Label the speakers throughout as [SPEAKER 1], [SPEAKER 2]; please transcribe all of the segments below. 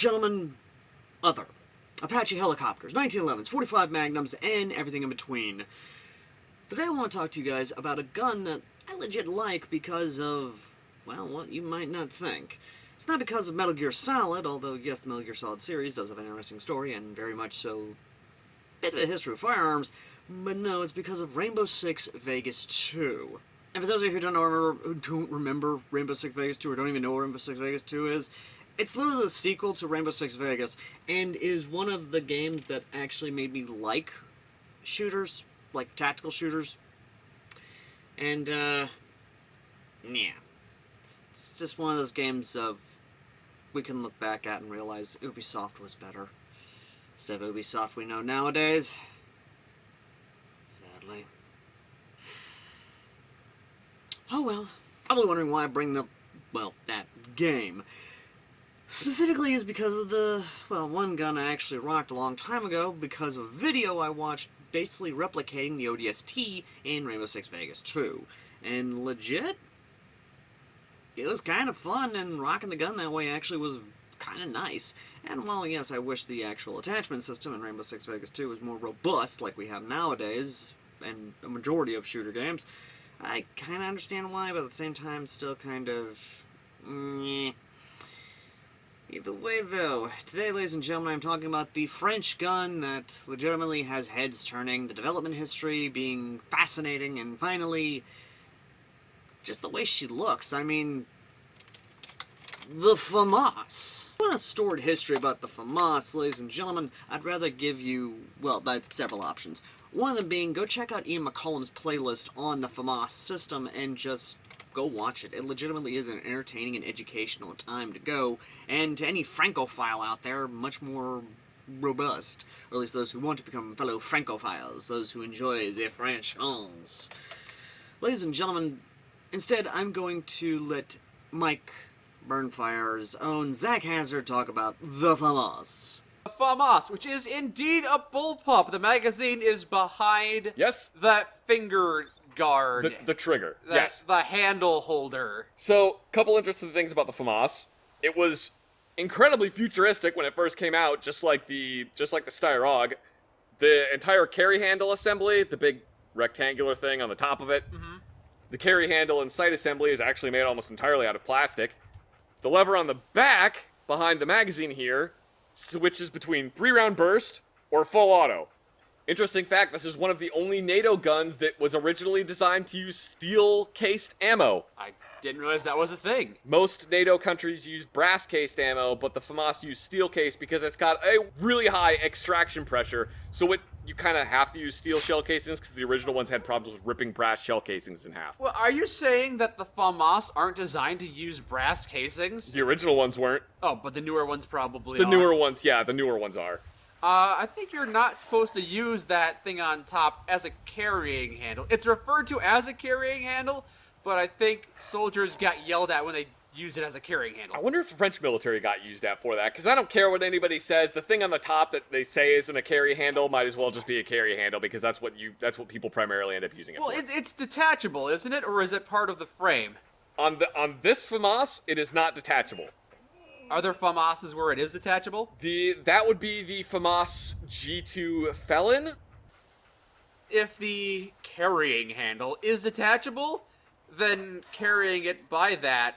[SPEAKER 1] gentlemen, other. Apache helicopters, 1911s, 45 Magnums, and everything in between. Today I want to talk to you guys about a gun that I legit like because of, well, what you might not think. It's not because of Metal Gear Solid, although yes, the Metal Gear Solid series does have an interesting story, and very much so, bit of a history of firearms, but no, it's because of Rainbow Six Vegas 2. And for those of you who don't remember Rainbow Six Vegas 2, or don't even know what Rainbow Six Vegas 2 is, it's literally the sequel to Rainbow Six Vegas, and is one of the games that actually made me like shooters, like tactical shooters. And, yeah. It's just one of those games of we can look back at and realize Ubisoft was better. Instead of Ubisoft we know nowadays. Sadly. Oh well. Probably wondering why I bring up, well, that game. Specifically is because of the, well, one gun I actually rocked a long time ago because of a video I watched basically replicating the ODST in Rainbow Six Vegas 2. And legit, it was kind of fun, and rocking the gun that way actually was kind of nice. And while, yes, I wish the actual attachment system in Rainbow Six Vegas 2 was more robust like we have nowadays, and a majority of shooter games, I kind of understand why, but at the same time, still kind of, meh. Either way, though, today, ladies and gentlemen, I'm talking about the French gun that legitimately has heads turning, the development history being fascinating, and finally, just the way she looks. I mean, the FAMAS. I want a storied history about the FAMAS, ladies and gentlemen. I'd rather give you, well, several options. One of them being, go check out Ian McCollum's playlist on the FAMAS system and just go watch it. It legitimately is an entertaining and educational time to go, and to any Francophile out there, much more robust. Or at least those who want to become fellow Francophiles, those who enjoy the French songs. Ladies and gentlemen, instead I'm going to let Mike Burnfire's own Zach Hazard talk about the FAMAS.
[SPEAKER 2] FAMAS, which is indeed a bullpup. The magazine is behind that finger guard.
[SPEAKER 3] The trigger. Yes.
[SPEAKER 2] The handle holder.
[SPEAKER 3] So, couple interesting things about the FAMAS. It was incredibly futuristic when it first came out, just like the Styrog. The entire carry handle assembly, the big rectangular thing on the top of it, the carry handle and sight assembly is actually made almost entirely out of plastic. The lever on the back, behind the magazine here, switches between 3-round burst or full auto. Interesting fact, this is one of the only NATO guns that was originally designed to use steel-cased ammo.
[SPEAKER 2] I didn't realize that was a thing.
[SPEAKER 3] Most NATO countries use brass-cased ammo, but the FAMAS used steel-cased because it's got a really high extraction pressure, so you kind of have to use steel shell casings because the original ones had problems with ripping brass shell casings in half.
[SPEAKER 2] Well, are you saying that the FAMAS aren't designed to use brass casings?
[SPEAKER 3] The original ones weren't.
[SPEAKER 2] Oh, but the newer ones probably are.
[SPEAKER 3] The newer ones, yeah, the newer ones are.
[SPEAKER 2] I think you're not supposed to use that thing on top as a carrying handle. It's referred to as a carrying handle, but I think soldiers got yelled at when they used it as a carrying handle.
[SPEAKER 3] I wonder if the French military got used at for that, because I don't care what anybody says. The thing on the top that they say isn't a carry handle might as well just be a carry handle, because that's what people primarily end up using it for.
[SPEAKER 2] Well, it's detachable, isn't it? Or is it part of the frame?
[SPEAKER 3] On this FAMAS, it is not detachable.
[SPEAKER 2] Are there FAMASs where it is detachable?
[SPEAKER 3] That would be the FAMAS G2 Felon.
[SPEAKER 2] If the carrying handle is detachable, then carrying it by that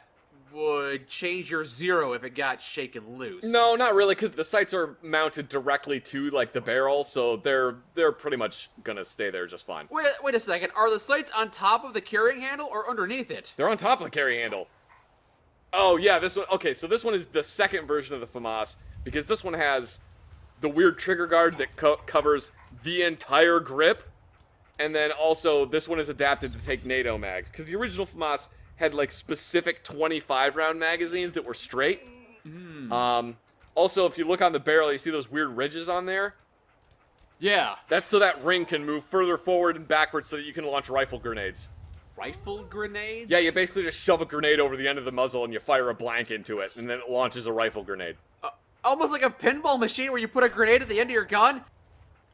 [SPEAKER 2] would change your zero if it got shaken loose.
[SPEAKER 3] No, not really, because the sights are mounted directly to, like, the barrel, so they're pretty much gonna stay there just fine.
[SPEAKER 2] Wait a second. Are the sights on top of the carrying handle or underneath it?
[SPEAKER 3] They're on top of the carry handle. Oh, yeah, this one. Okay, so this one is the second version of the FAMAS, because this one has the weird trigger guard that covers the entire grip, and then also this one is adapted to take NATO mags, because the original FAMAS had, like, specific 25-round magazines that were straight. Also, if you look on the barrel, you see those weird ridges on there?
[SPEAKER 2] Yeah.
[SPEAKER 3] That's so that ring can move further forward and backwards so that you can launch rifle grenades.
[SPEAKER 2] Rifle grenades?
[SPEAKER 3] Yeah, you basically just shove a grenade over the end of the muzzle and you fire a blank into it, and then it launches a rifle grenade.
[SPEAKER 2] Almost like a pinball machine where you put a grenade at the end of your gun?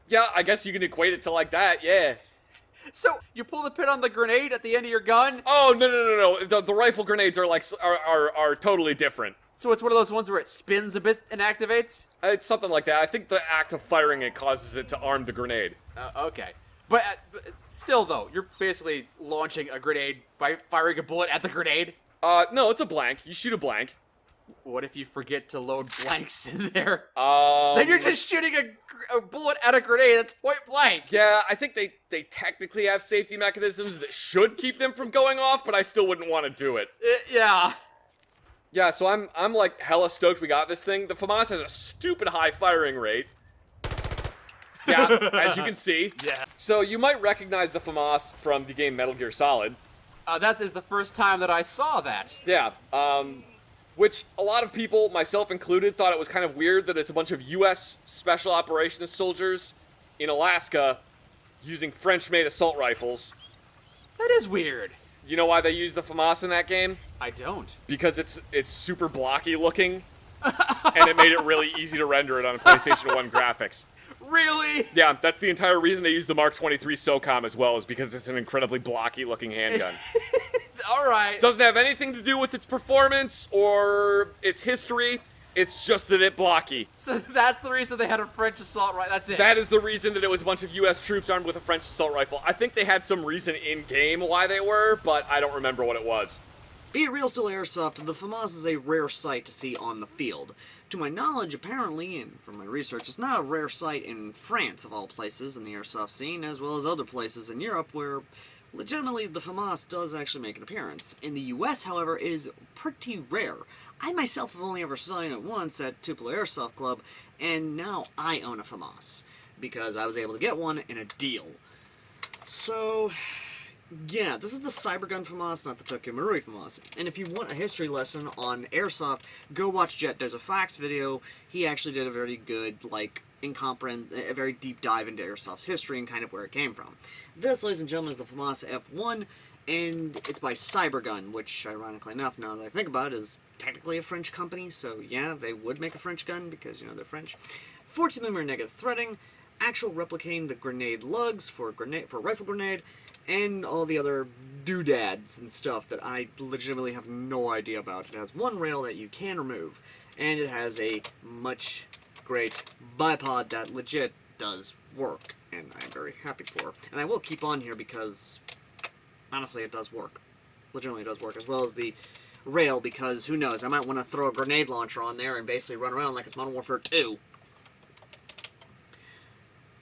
[SPEAKER 3] Yeah, I guess you can equate it to like that, yeah.
[SPEAKER 2] So you pull the pin on the grenade at the end of your gun.
[SPEAKER 3] Oh no! The rifle grenades are like are totally different.
[SPEAKER 2] So it's one of those ones where it spins a bit and activates.
[SPEAKER 3] It's something like that. I think the act of firing it causes it to arm the grenade.
[SPEAKER 2] Okay, but still though, you're basically launching a grenade by firing a bullet at the grenade.
[SPEAKER 3] No, it's a blank. You shoot a blank.
[SPEAKER 2] What if you forget to load blanks in there?
[SPEAKER 3] Um,
[SPEAKER 2] Then you're just shooting a bullet at a grenade that's point blank.
[SPEAKER 3] Yeah, I think they technically have safety mechanisms that should keep them from going off, but I still wouldn't want to do it.
[SPEAKER 2] Yeah.
[SPEAKER 3] Yeah, so I'm like hella stoked we got this thing. The FAMAS has a stupid high firing rate. Yeah, as you can see.
[SPEAKER 2] Yeah.
[SPEAKER 3] So you might recognize the FAMAS from the game Metal Gear Solid.
[SPEAKER 2] That is the first time that I saw that.
[SPEAKER 3] Yeah, which a lot of people, myself included, thought it was kind of weird that it's a bunch of U.S. Special Operations soldiers in Alaska using French-made assault rifles.
[SPEAKER 2] That is weird.
[SPEAKER 3] You know why they use the FAMAS in that game?
[SPEAKER 2] I don't.
[SPEAKER 3] Because it's super blocky looking, and it made it really easy to render it on PlayStation 1 graphics.
[SPEAKER 2] Really?
[SPEAKER 3] Yeah, that's the entire reason they use the Mark 23 SOCOM as well, is because it's an incredibly blocky looking handgun.
[SPEAKER 2] All right.
[SPEAKER 3] Doesn't have anything to do with its performance or its history. It's just that it's blocky.
[SPEAKER 2] So that's the reason they had a French assault rifle. That's it.
[SPEAKER 3] That is the reason that it was a bunch of U.S. troops armed with a French assault rifle. I think they had some reason in-game why they were, but I don't remember what it was.
[SPEAKER 1] Be it real still airsoft, the FAMAS is a rare sight to see on the field. To my knowledge, apparently, and from my research, it's not a rare sight in France, of all places, in the airsoft scene, as well as other places in Europe where, legitimately, the FAMAS does actually make an appearance. In the US, however, it is pretty rare. I myself have only ever seen it once at Tupelo Airsoft Club, and now I own a FAMAS, because I was able to get one in a deal. So, yeah, this is the Cybergun FAMAS, not the Tokyo Marui FAMAS. And if you want a history lesson on airsoft, go watch Jet There's a Fox video. He actually did a very good, a very deep dive into airsoft's history and kind of where it came from. This, ladies and gentlemen, is the FAMAS F1, and it's by Cybergun, which, ironically enough, now that I think about it, is technically a French company, so yeah, they would make a French gun, because, they're French. 14mm negative threading, actual replicating the grenade lugs for rifle grenade, and all the other doodads and stuff that I legitimately have no idea about. It has one rail that you can remove, and it has a much great bipod that legit does work, and I'm very happy for. And I will keep on here because, honestly, it does work. Legitimately, it does work, as well as the rail, because who knows, I might want to throw a grenade launcher on there and basically run around like it's Modern Warfare 2.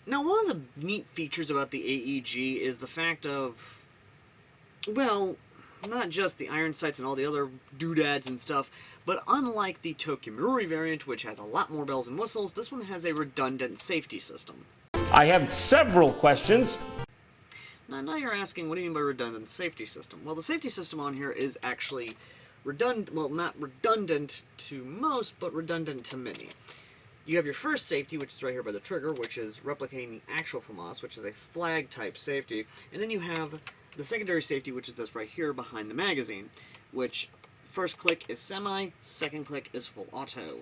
[SPEAKER 1] Now, one of the neat features about the AEG is the fact of, well, not just the iron sights and all the other doodads and stuff, but unlike the Tokyo Marui variant, which has a lot more bells and whistles, this one has a redundant safety system.
[SPEAKER 4] I have several questions.
[SPEAKER 1] Now you're asking, what do you mean by redundant safety system? Well, the safety system on here is actually redundant, well, not redundant to most, but redundant to many. You have your first safety, which is right here by the trigger, which is replicating the actual FAMAS, which is a flag-type safety. And then you have the secondary safety, which is this right here behind the magazine, which first click is semi, second click is full auto.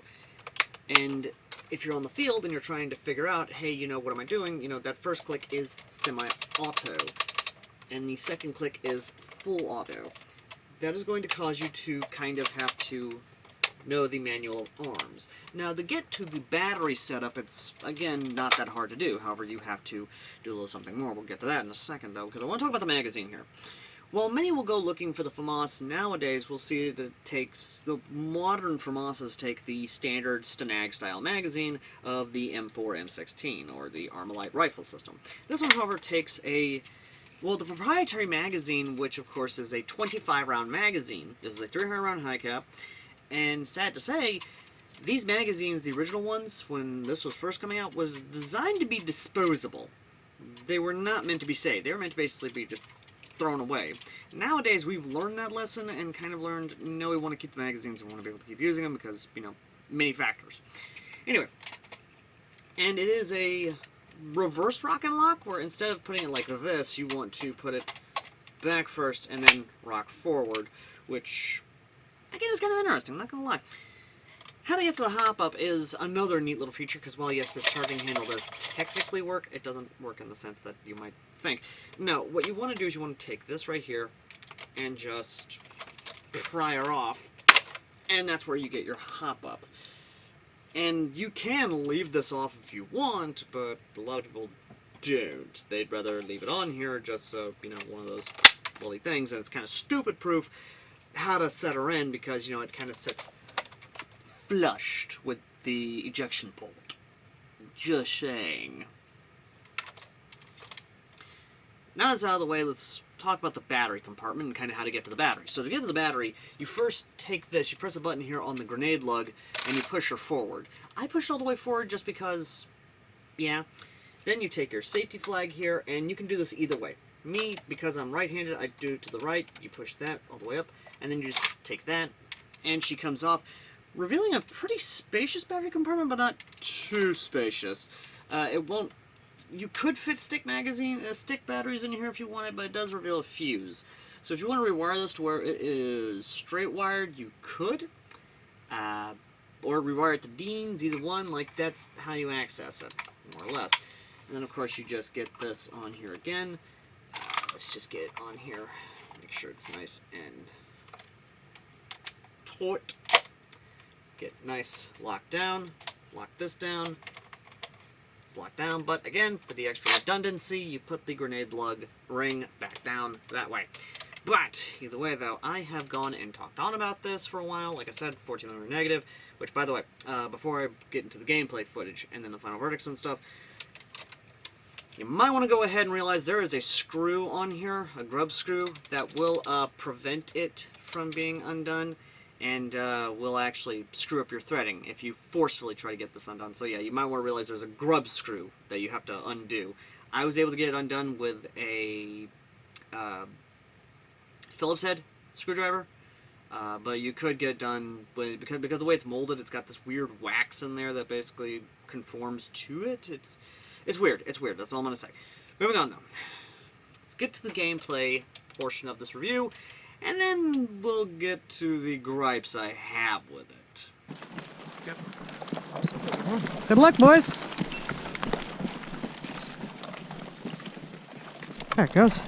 [SPEAKER 1] And if you're on the field and you're trying to figure out, hey, what am I doing? That first click is semi-auto, and the second click is full auto. That is going to cause you to kind of have to know the manual of arms. Now, to get to the battery setup, it's, again, not that hard to do. However, you have to do a little something more. We'll get to that in a second, though, because I want to talk about the magazine here. While many will go looking for the FAMAS, nowadays we'll see that the modern FAMASs take the standard Stanag-style magazine of the M4 M16, or the Armalite rifle system. This one, however, takes the proprietary magazine, which of course is a 25-round magazine. This is a 300-round high cap, and sad to say, these magazines, the original ones, when this was first coming out, was designed to be disposable. They were not meant to be saved. They were meant to basically be just thrown away. Nowadays, we've learned that lesson and kind of learned, no, we want to keep the magazines and we want to be able to keep using them because, many factors. Anyway, and it is a reverse rock and lock, where instead of putting it like this, you want to put it back first and then rock forward, which, again, is kind of interesting, I'm not going to lie. How to get to the hop-up is another neat little feature, because while, yes, this charging handle does technically work, it doesn't work in the sense that you might think. No, what you want to do is you want to take this right here and just pry her off, and that's where you get your hop-up. And you can leave this off if you want, but a lot of people don't. They'd rather leave it on here just so, you know, one of those woolly things, and it's kind of stupid-proof how to set her in, because, you know, it kind of sits flushed with the ejection port. Just saying. Now that's out of the way, let's talk about the battery compartment and kind of how to get to the battery. So to get to the battery, you first take this, you press a button here on the grenade lug, and you push her forward. I push all the way forward just because, yeah. Then you take your safety flag here, and you can do this either way. Me, because I'm right-handed, I do it to the right, you push that all the way up, and then you just take that, and she comes off, revealing a pretty spacious battery compartment, but not too spacious. It won't. You could fit stick batteries in here if you wanted, but it does reveal a fuse. So if you want to rewire this to where it is straight wired, you could, or rewire it to Dean's, either one. Like, that's how you access it, more or less. And then of course you just get this on here again. Let's just get it on here. Make sure it's nice and taut. Get nice locked down, lock this down, it's locked down, but again, for the extra redundancy, you put the grenade lug ring back down that way. But, either way though, I have gone and talked on about this for a while, like I said, 14mm negative, which by the way, before I get into the gameplay footage and then the final verdicts and stuff, you might want to go ahead and realize there is a screw on here, a grub screw, that will prevent it from being undone, and will actually screw up your threading if you forcefully try to get this undone. So yeah, you might want to realize there's a grub screw that you have to undo. I was able to get it undone with a Phillips head screwdriver, but you could get it done with, because the way it's molded, it's got this weird wax in there that basically conforms to it. It's weird. It's weird. That's all I'm gonna say. Moving on though. Let's get to the gameplay portion of this review, and then we'll get to the gripes I have with it.
[SPEAKER 5] Good luck, boys. There it goes.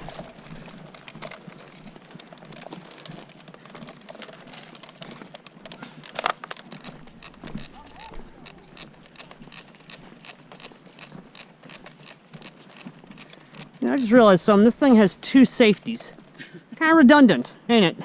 [SPEAKER 5] I just realized something. This thing has two safeties. Kind of redundant, ain't it?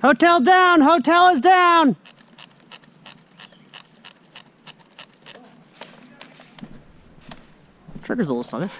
[SPEAKER 5] Hotel down! Hotel is down! Trigger's a little sluggish.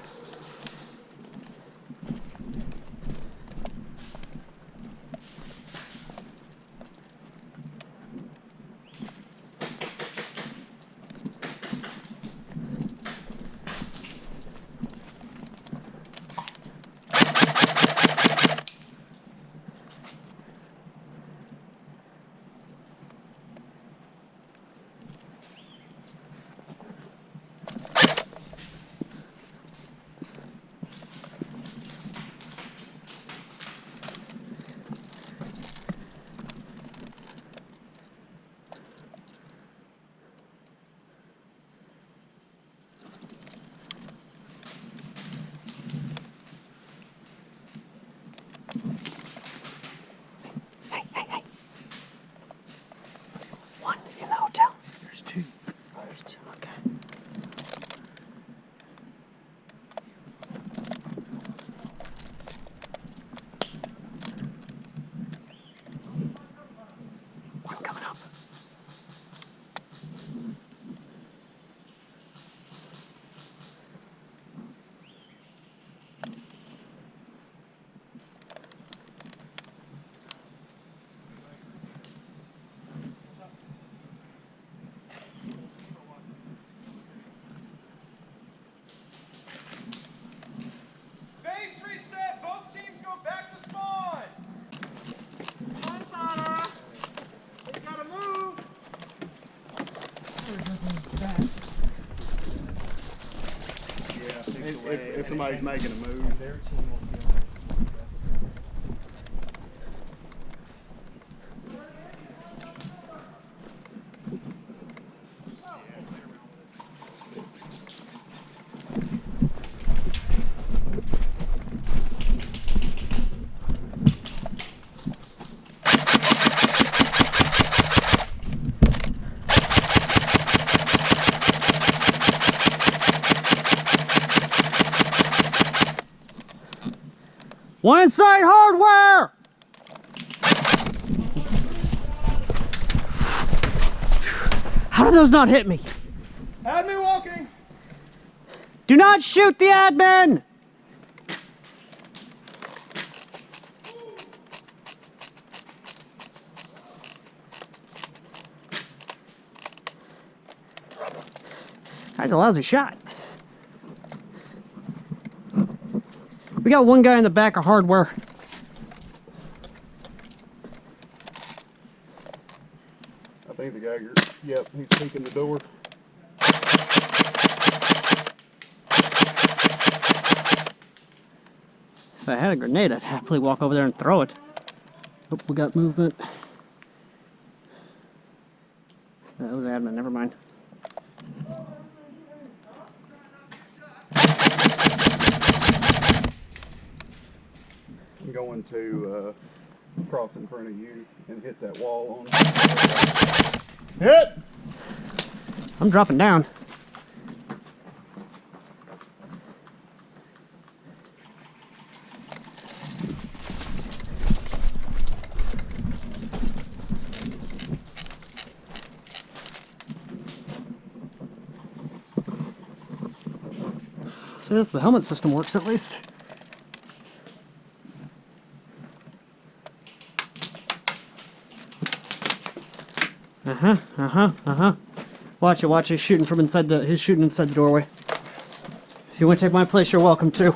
[SPEAKER 6] somebody's making a move.
[SPEAKER 5] One inside hardware! How did those not hit me?
[SPEAKER 6] Admin walking.
[SPEAKER 5] Do not shoot the admin! That's a lousy shot. We got one guy in the back of hardware.
[SPEAKER 6] I think the guy, yep, he's peeking the door.
[SPEAKER 5] If I had a grenade, I'd happily walk over there and throw it. Oh, we got movement. That was admin, never mind.
[SPEAKER 6] I'm going to cross in front of you and hit that wall on. Hit!
[SPEAKER 5] I'm dropping down. So if the helmet system works at least. Watch it, he's shooting from inside the doorway. If you want to take my place, you're welcome to.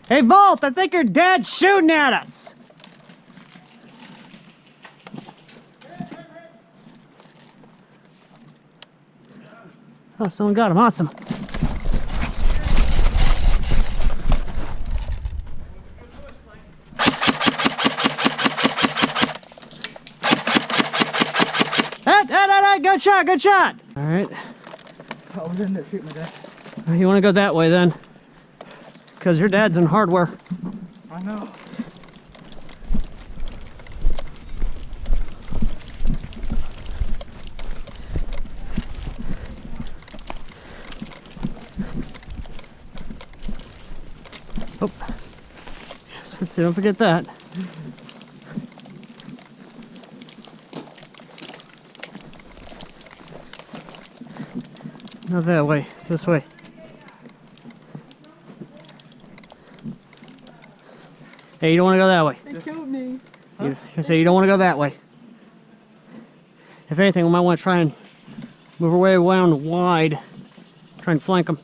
[SPEAKER 5] Hey Volt, I think your dad's shooting at us! Oh, someone got him, awesome. Good shot, good shot! Alright.
[SPEAKER 6] I was in there shooting my dad.
[SPEAKER 5] You want to go that way then? Because your dad's in hardware.
[SPEAKER 6] I know.
[SPEAKER 5] Oh. Let's see, don't forget that. Not that way, this way. Hey, you don't want to go that way.
[SPEAKER 6] They killed me.
[SPEAKER 5] I say you don't want to go that way. If anything, we might want to try and move our way around wide. Try and flank them.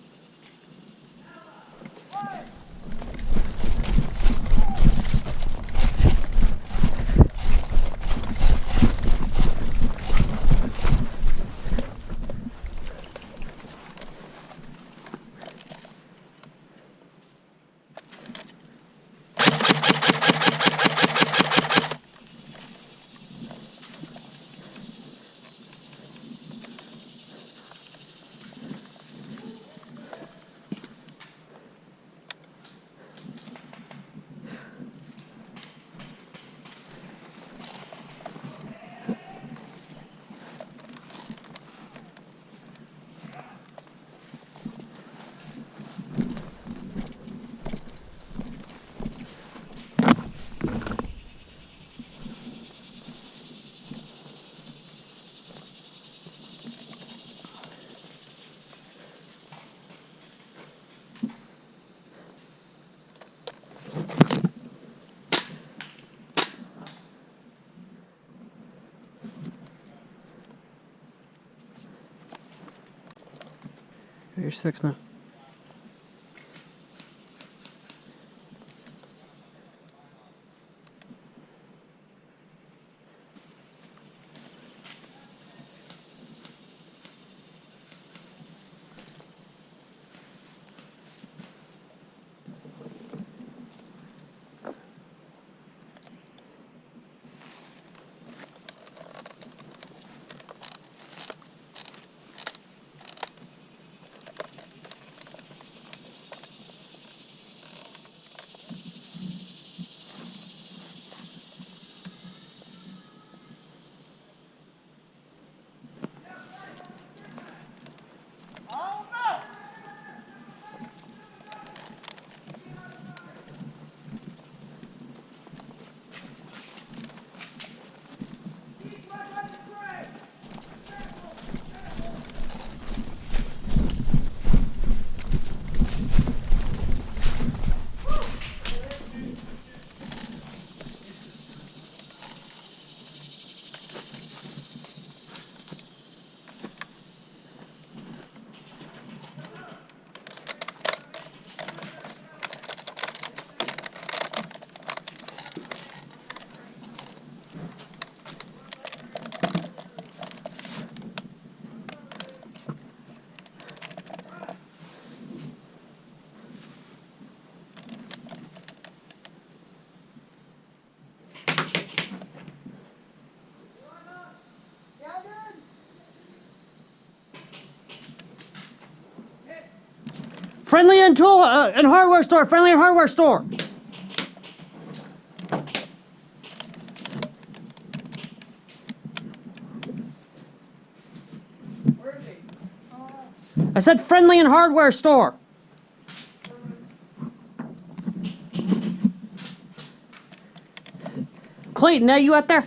[SPEAKER 5] You're 6, man. friendly and tool and hardware store. Friendly and hardware store.
[SPEAKER 2] Where is he?
[SPEAKER 5] I said friendly and hardware store. Clayton, now you out there?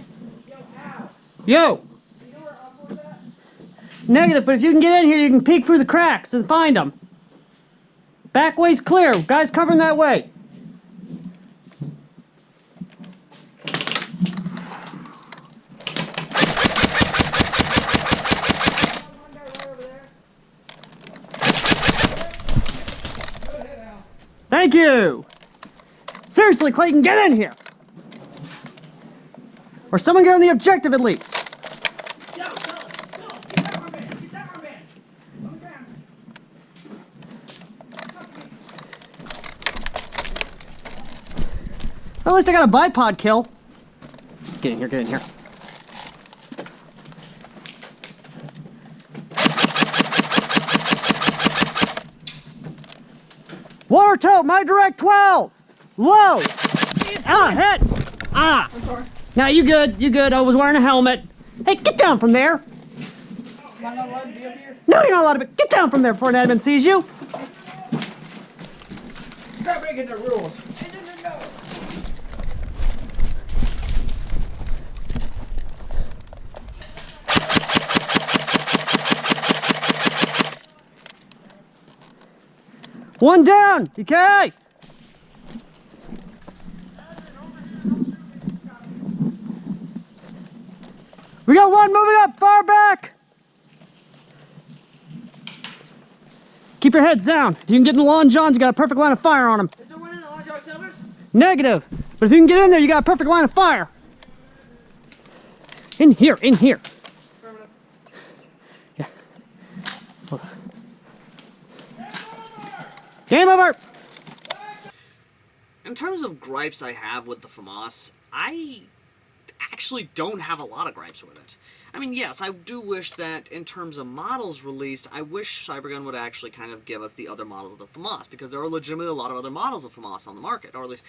[SPEAKER 2] Yo, Al.
[SPEAKER 5] Yo.
[SPEAKER 2] You know where Upload's at?
[SPEAKER 5] Negative, but if you can get in here, you can peek through the cracks and find them. Back way's clear. Guys covering that way. Thank you. Seriously, Clayton, get in here. Or someone get on the objective at least.
[SPEAKER 2] Yo, go! Get that one, man! Get that one, man! On the ground.
[SPEAKER 5] At least I got a bipod kill. Get in here, get in here. Water tote, my direct 12. Low. Hit.
[SPEAKER 2] I'm sorry.
[SPEAKER 5] Now you good, you good. I was wearing a helmet. Hey, get down from there.
[SPEAKER 2] Am I not allowed to be up here?
[SPEAKER 5] No, you're not allowed to be. Get down from there before an admin sees you.
[SPEAKER 2] Stop breaking the rules. No.
[SPEAKER 5] One down, okay? We got one moving up, far back. Keep your heads down. If you can get in the Long Johns, you got a perfect line of fire on them.
[SPEAKER 2] Is there one in the Long John Silvers?
[SPEAKER 5] Negative. But if you can get in there, you got a perfect line of fire. In here, in here. Yeah. Hold on. Game over!
[SPEAKER 1] In terms of gripes I have with the FAMAS, I actually don't have a lot of gripes with it. I mean, yes, I do wish that in terms of models released, I wish Cybergun would actually kind of give us the other models of the FAMAS, because there are legitimately a lot of other models of FAMAS on the market, or at least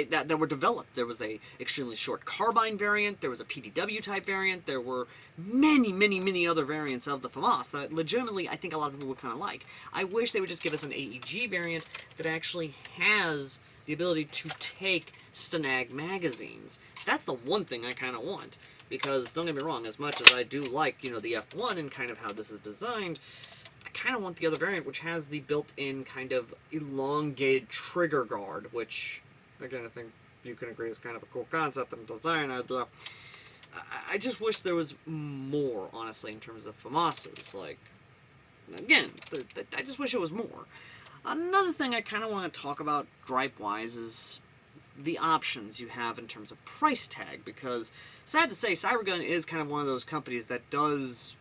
[SPEAKER 1] that were developed. There was a extremely short carbine variant, there was a PDW type variant, there were many other variants of the FAMAS that legitimately I think a lot of people would kind of like. I wish they would just give us an AEG variant that actually has the ability to take Stanag magazines. That's the one thing I kind of want. Because, don't get me wrong, as much as I do like, you know, the F1 and kind of how this is designed, I kind of want the other variant, which has the built-in kind of elongated trigger guard, which, again, I think you can agree is kind of a cool concept and design idea. I just wish there was more, honestly, in terms of FAMASs. Like, again, I just wish it was more. Another thing I kind of want to talk about gripe-wise is the options you have in terms of price tag, because sad to say, Cybergun is kind of one of those companies that does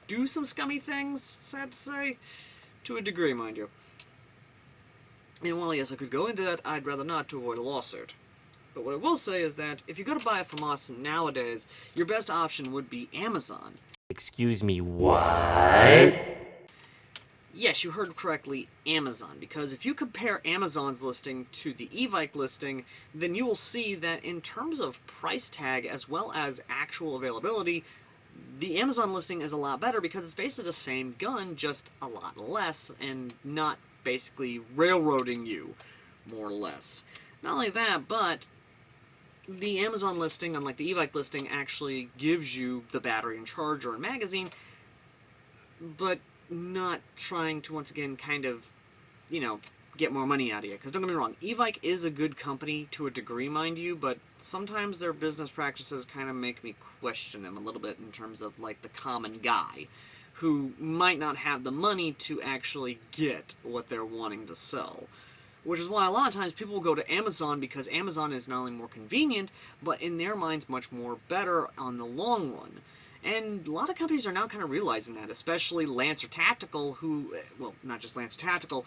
[SPEAKER 1] do some scummy things, sad to say, to a degree, mind you. And while yes, I could go into that, I'd rather not to avoid a lawsuit. But what I will say is that if you go to buy a FAMAS nowadays, your best option would be Amazon.
[SPEAKER 7] Excuse me, what?
[SPEAKER 1] Yes, you heard correctly, Amazon, because if you compare Amazon's listing to the e-bike listing, then you will see that in terms of price tag as well as actual availability, the Amazon listing is a lot better because it's basically the same gun, just a lot less, and not basically railroading you, more or less. Not only that, but the Amazon listing, unlike the e-bike listing, actually gives you the battery and charger and magazine, but not trying to, once again, kind of, you know, get more money out of you. Because don't get me wrong, e-bike is a good company to a degree, mind you, but sometimes their business practices kind of make me question them a little bit in terms of, like, the common guy who might not have the money to actually get what they're wanting to sell. Which is why a lot of times people will go to Amazon, because Amazon is not only more convenient, but in their minds much more better on the long run. And a lot of companies are now kind of realizing that, especially Lancer Tactical, who, well, not just Lancer Tactical.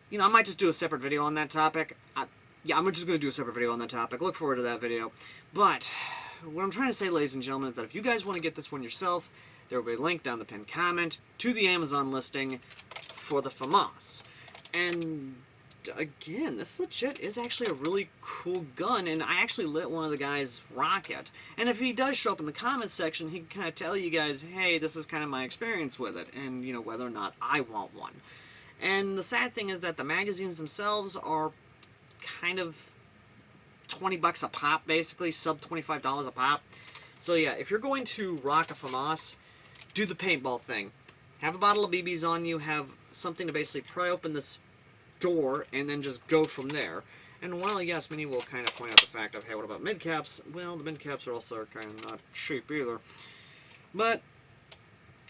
[SPEAKER 1] You know, I might just do a separate video on that topic. Yeah, I'm just going to do a separate video on that topic. Look forward to that video. But what I'm trying to say, ladies and gentlemen, is that if you guys want to get this one yourself, there will be a link down the pinned comment to the Amazon listing for the FAMAS. And again, this legit is actually a really cool gun, and I actually let one of the guys rock it. And if he does show up in the comments section, he can kind of tell you guys, hey, this is kind of my experience with it, and, you know, whether or not I want one. And the sad thing is that the magazines themselves are kind of 20 bucks a pop, basically, sub $25 a pop. So yeah, if you're going to rock a FAMAS, do the paintball thing. Have a bottle of BBs on you, have something to basically pry open this door, and then just go from there. And while, yes, many will kind of point out the fact of, hey, what about mid-caps? Well, the mid-caps are also kind of not cheap either. But,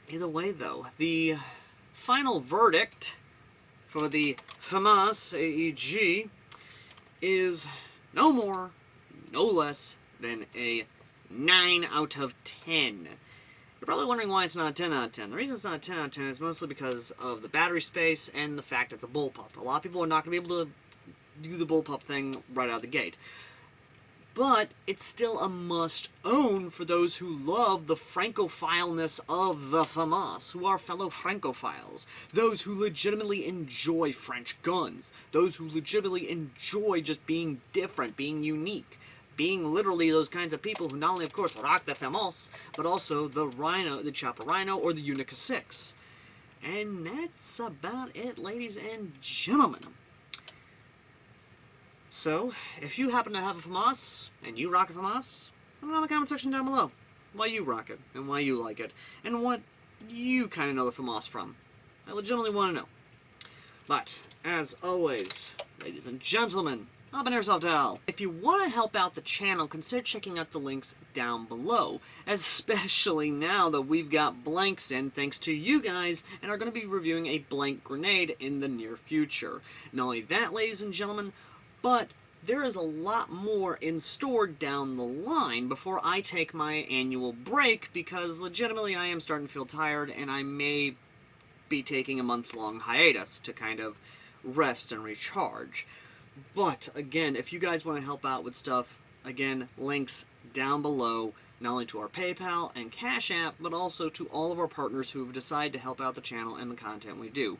[SPEAKER 1] either way, though, the final verdict for the FAMAS AEG is no more, no less than a 9 out of 10. You're probably wondering why it's not a 10 out of 10. The reason it's not a 10 out of 10 is mostly because of the battery space and the fact it's a bullpup. A lot of people are not going to be able to do the bullpup thing right out of the gate. But it's still a must-own for those who love the Francophileness of the FAMAS, who are fellow Francophiles, those who legitimately enjoy French guns, those who legitimately enjoy just being different, being unique, being literally those kinds of people who not only, of course, rock the FAMAS, but also the Rhino, the Chopper Rhino, or the Unica 6. And that's about it, ladies and gentlemen. So, if you happen to have a FAMAS, and you rock a FAMAS, let me know in the comment section down below why you rock it, and why you like it, and what you kind of know the FAMAS from. I legitimately want to know. But, as always, ladies and gentlemen, I've been AirsoftAL. If you want to help out the channel, consider checking out the links down below, especially now that we've got blanks in thanks to you guys, and are going to be reviewing a blank grenade in the near future. Not only that, ladies and gentlemen, but there is a lot more in store down the line before I take my annual break, because legitimately I am starting to feel tired, and I may be taking a month-long hiatus to kind of rest and recharge. But, again, if you guys want to help out with stuff, again, links down below, not only to our PayPal and Cash App, but also to all of our partners who have decided to help out the channel and the content we do.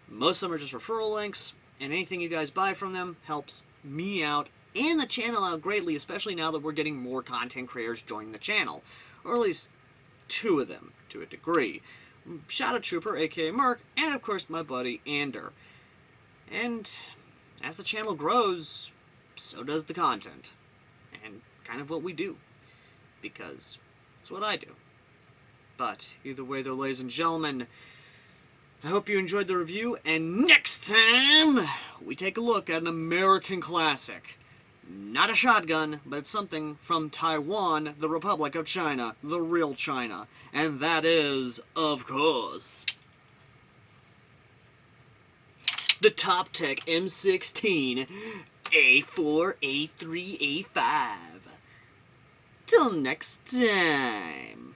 [SPEAKER 1] Most of them are just referral links, and anything you guys buy from them helps me out and the channel out greatly, especially now that we're getting more content creators joining the channel. Or at least 2 of them, to a degree. Shadow Trooper, aka Merc, and of course my buddy Ander. And as the channel grows, so does the content. And kind of what we do. Because it's what I do. But either way though, ladies and gentlemen, I hope you enjoyed the review, and next time we take a look at an American classic. Not a shotgun, but something from Taiwan, the Republic of China, the real China. And that is, of course, the Top Tech M16 A4, A3, A5. Till next time.